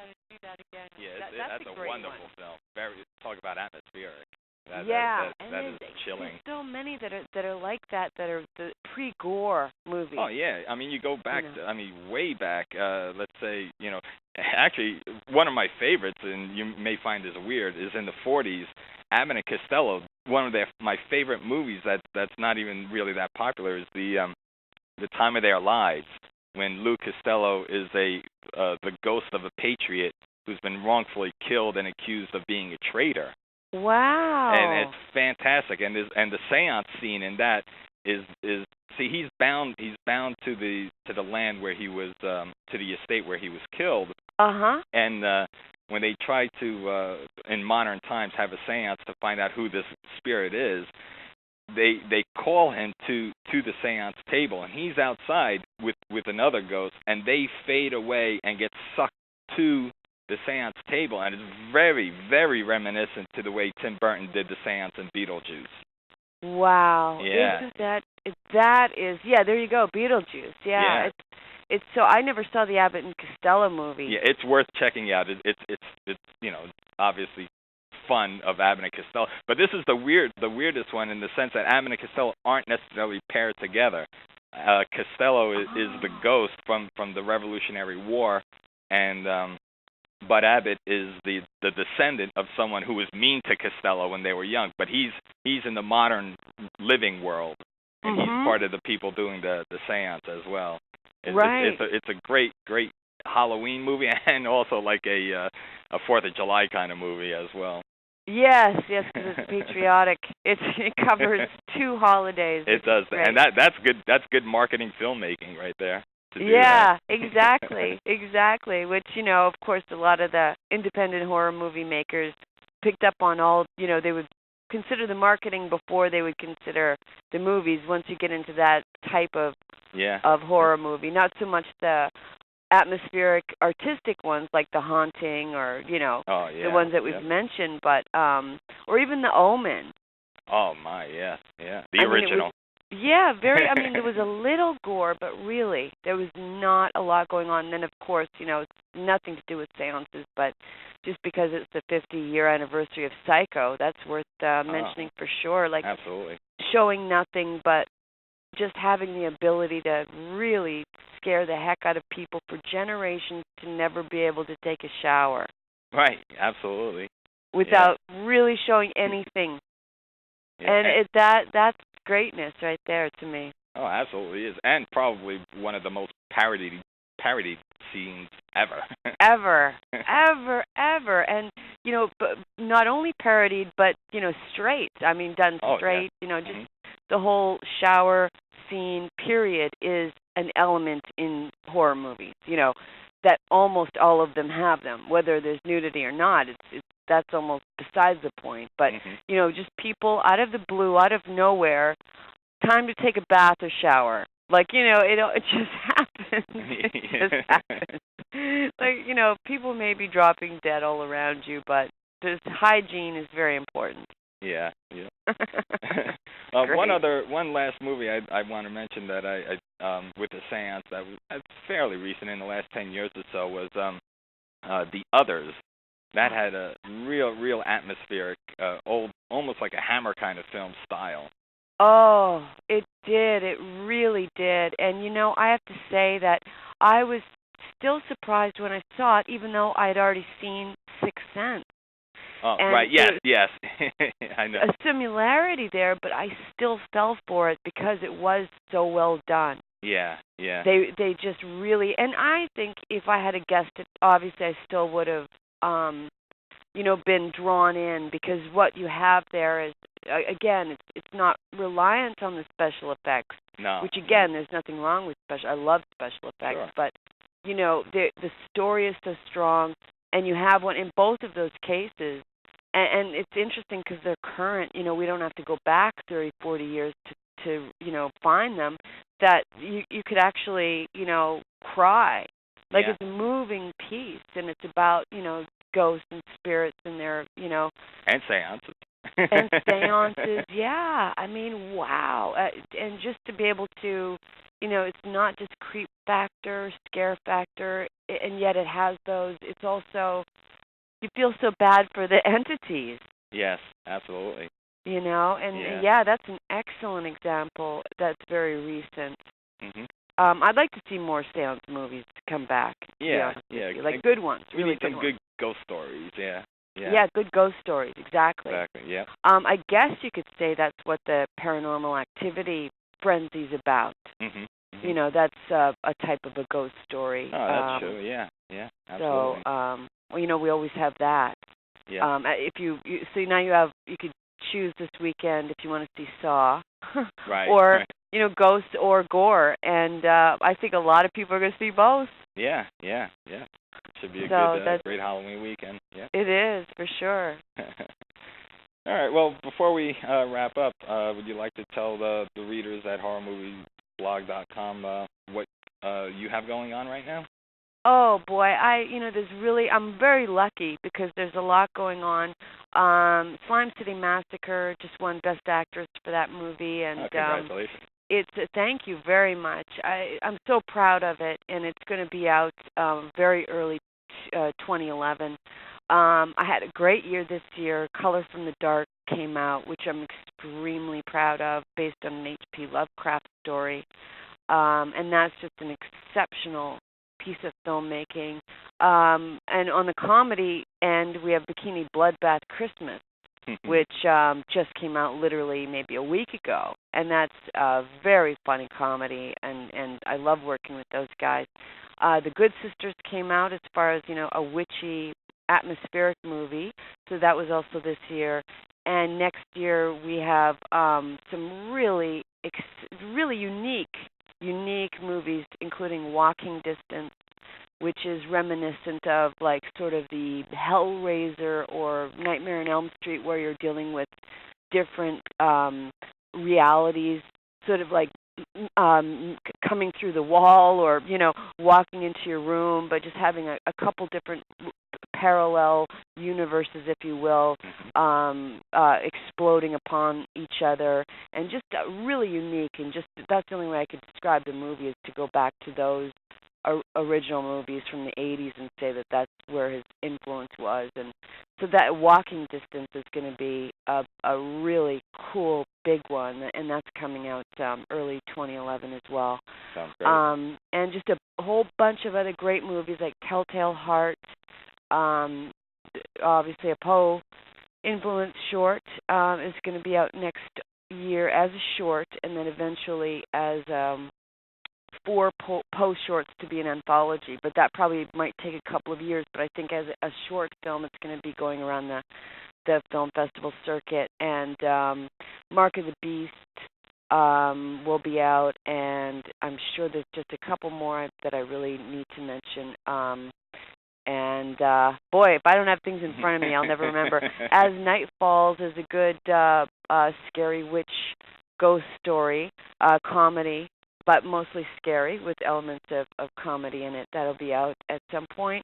to see that again. Yeah, That's a a great wonderful one. film. Very talk about atmospheric. Yeah, and That is chilling. there's so many that are like that are the pre-gore movies. Oh yeah, I mean you go back, You know. way back. Let's say actually one of my favorites, and you may find this weird, is in the '40s. Abbott and Costello. One of my favorite movies that's not even really that popular is the Time of Their Lives, when Lou Costello is the ghost of a patriot who's been wrongfully killed and accused of being a traitor. Wow. And it's fantastic. And the séance scene in that is see he's bound to the land where he was to the estate where he was killed. Uh-huh. And when they try to in modern times have a séance to find out who this spirit is, they call him to the séance table, and he's outside with another ghost, and they fade away and get sucked to the séance table, and it's very, very reminiscent to the way Tim Burton did the séance in Beetlejuice. Wow. Yeah. Isn't that is there you go, Beetlejuice. Yeah. It's so I never saw the Abbott and Costello movie. Yeah, it's worth checking out. It's obviously fun of Abbott and Costello, but this is the weirdest one in the sense that Abbott and Costello aren't necessarily paired together. Costello is the ghost from the Revolutionary War, and Bud Abbott is the descendant of someone who was mean to Costello when they were young, but he's in the modern living world, and he's part of the people doing the séance as well. It's a great Halloween movie, and also like a 4th of July kind of movie as well. Yes, because it's patriotic. It covers 2 holidays. It does, and that's good. That's good marketing filmmaking right there. Yeah, exactly. Which of course, a lot of the independent horror movie makers picked up on all. They would consider the marketing before they would consider the movies. Once you get into that type of horror movie, not so much the atmospheric, artistic ones like The Haunting or the ones that we've mentioned, but or even The Omen. Oh my, yeah, the original. Very. I mean, there was a little gore, but really, there was not a lot going on. And then, of course, it's nothing to do with seances, but just because it's the 50-year anniversary of Psycho, that's worth mentioning for sure. Like, absolutely. Showing nothing but just having the ability to really scare the heck out of people for generations to never be able to take a shower. Right, absolutely. Without really showing anything. And that's greatness right there to me. Oh, absolutely is, and probably one of the most parodied scenes ever. ever, and but not only parodied, but straight. I mean, done straight. Just the whole shower scene. Period is an element in horror movies. That almost all of them have them, whether there's nudity or not. That's almost besides the point. But, just people out of the blue, out of nowhere, time to take a bath or shower. Like, it just happens. It just happens. Like, people may be dropping dead all around you, but this hygiene is very important. Yeah. One last movie I want to mention that I with the séance that was fairly recent in the last 10 years or so was The Others. That had a real atmospheric, old, almost like a Hammer kind of film style. Oh, it did. It really did. And, I have to say that I was still surprised when I saw it, even though I had already seen Sixth Sense. Oh, and right, yes. I know. A similarity there, but I still fell for it because it was so well done. Yeah. They just really, and I think if I had guessed it, obviously I still would have been drawn in, because what you have there is, again, it's not reliant on the special effects. No. Which, again, there's nothing wrong with special. I love special effects, sure. But the story is so strong, and you have one in both of those cases, and it's interesting because they're current. We don't have to go back 30, 40 years to find them. That you could actually cry. Like, it's a moving piece, and it's about, ghosts and spirits and their, And seances. And seances, yeah. I mean, wow. And just to be able to, it's not just creep factor, scare factor. and yet it has those. It's also, you feel so bad for the entities. Yes, absolutely. And yeah, that's an excellent example. That's very recent. Mhm. I'd like to see more Seance movies come back. Yeah, like good ones. We really need some good good ghost stories. Yeah. Yeah, good ghost stories. Exactly. Yeah. I guess you could say that's what the Paranormal Activity frenzy's about. Mhm. That's a type of a ghost story. Oh, that's true. Yeah. Absolutely. So, we always have that. Yeah. If you so now you could choose this weekend if you want to see Saw, Right. or Right. Ghost or Gore, and I think a lot of people are going to see both. Yeah. It should be a great Halloween weekend. Yeah. It is for sure. All right. Well, before we wrap up, would you like to tell the readers at horrormovieblog.com what you have going on right now? Oh boy, I'm very lucky because there's a lot going on. Slime City Massacre just won Best Actress for that movie, and congratulations. Thank you very much. I'm so proud of it, and it's going to be out very early 2011. I had a great year this year. Color from the Dark came out, which I'm extremely proud of, based on an H.P. Lovecraft story. And that's just an exceptional piece of filmmaking. And on the comedy end, we have Bikini Bloodbath Christmas, which just came out literally maybe a week ago. And that's a very funny comedy, and I love working with those guys. The Good Sisters came out as far as, a witchy, atmospheric movie, so that was also this year. And next year we have some really unique movies, including Walking Distance, which is reminiscent of like sort of the Hellraiser or Nightmare on Elm Street, where you're dealing with different realities, sort of like coming through the wall, or walking into your room, but just having a couple different parallel universes, if you will, exploding upon each other, and just really unique. And just that's the only way I could describe the movie, is to go back to those original movies from the 80s and say that that's where his influence was. And so that Walking Distance is going to be a really cool big one, and that's coming out early 2011 as well. Sounds great. And just a whole bunch of other great movies like Telltale Heart, obviously a Poe influence short is going to be out next year as a short, and then eventually as 4 Poe shorts to be an anthology. But that probably might take a couple of years. But I think as a short film, it's going to be going around the film festival circuit. And Mark of the Beast will be out, and I'm sure there's just a couple more that I really need to mention. And boy, if I don't have things in front of me, I'll never remember. As Night Falls is a good scary witch ghost story, comedy, but mostly scary with elements of comedy in it. That'll be out at some point.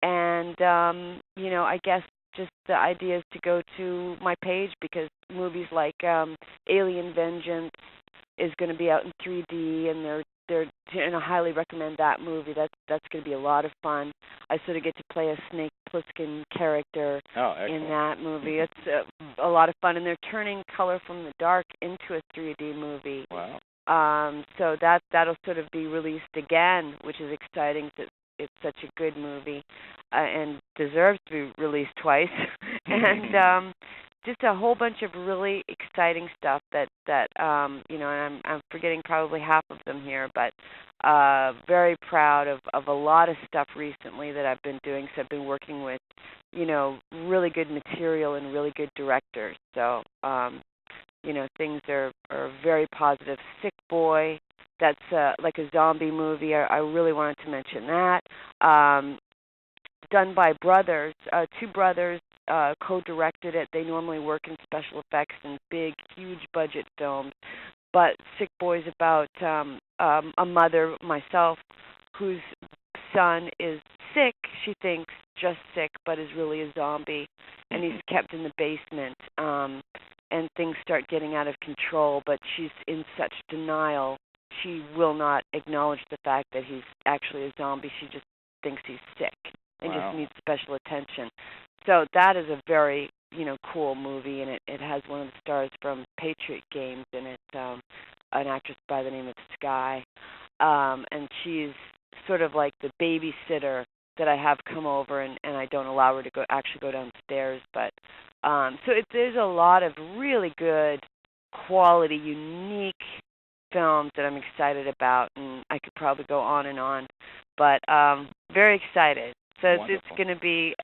And, I guess just the idea is to go to my page, because movies like Alien Vengeance is going to be out in 3D, and and I highly recommend that movie. That's going to be a lot of fun. I sort of get to play a Snake Plissken character in that movie. It's a lot of fun, and they're turning Color from the Dark into a 3D movie. Wow. So that'll sort of be released again, which is exciting. It's such a good movie, and deserves to be released twice. And just a whole bunch of really exciting stuff that and I'm forgetting probably half of them here, but very proud of a lot of stuff recently that I've been doing. So I've been working with really good material and really good directors. So things are very positive. Sick Boy, that's like a zombie movie. I really wanted to mention that. Done by brothers, 2 brothers co-directed it. They normally work in special effects and big, huge budget films. But Sick Boy's about a mother, myself, whose son is sick. She thinks just sick, but is really a zombie, and he's kept in the basement. And things start getting out of control, but she's in such denial. She will not acknowledge the fact that he's actually a zombie. She just thinks he's sick and Wow. just needs special attention. So that is a very, cool movie, and it has one of the stars from Patriot Games in it, an actress by the name of Sky. And she's sort of like the babysitter that I have come over, and I don't allow her to go downstairs. But so there's a lot of really good quality, unique films that I'm excited about, and I could probably go on and on. But very excited. So it's going to be,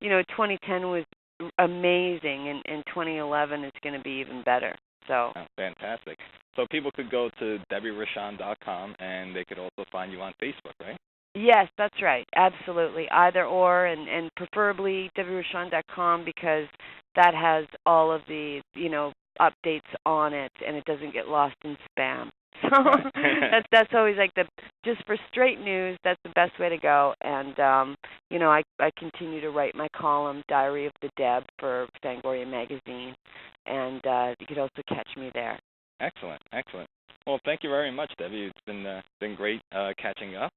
2010 was amazing, and 2011 is going to be even better. So fantastic. So people could go to DebbieRochon.com, and they could also find you on Facebook, right? Yes, that's right. Absolutely. Either or, and preferably DebbieRochon.com, because that has all of the, updates on it, and it doesn't get lost in spam. So that's always like just for straight news, that's the best way to go. And, I continue to write my column, Diary of the Deb, for Fangoria Magazine, and you could also catch me there. Excellent, excellent. Well, thank you very much, Debbie. It's been great catching up.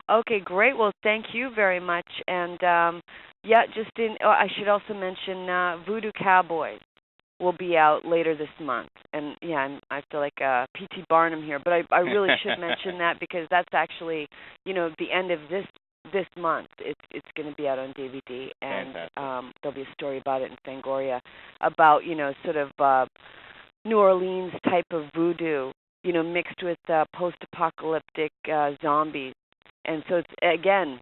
Okay, great. Well, thank you very much. And, I should also mention Voodoo Cowboys will be out later this month. And, I feel like P.T. Barnum here, but I really should mention that, because that's actually, the end of this month. It's going to be out on DVD, and there'll be a story about it in Fangoria about, sort of New Orleans type of voodoo, mixed with post-apocalyptic zombies. And so it's, again,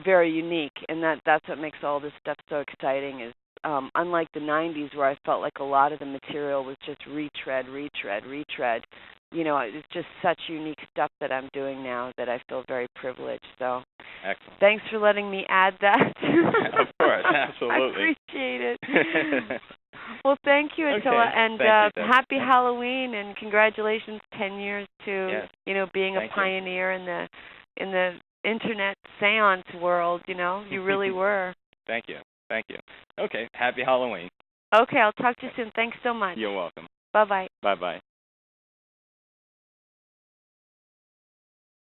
very unique, and that's what makes all this stuff so exciting is, unlike the 90s where I felt like a lot of the material was just retread. It's just such unique stuff that I'm doing now that I feel very privileged. So excellent. Thanks for letting me add that. Of course, absolutely. I appreciate it. Well, thank you, Attila, and happy Halloween, and congratulations, 10 years to being a pioneer in the internet seance world. You really were. Thank you. Okay, happy Halloween. Okay, I'll talk to you soon. Thanks so much. You're welcome. Bye-bye. Bye-bye.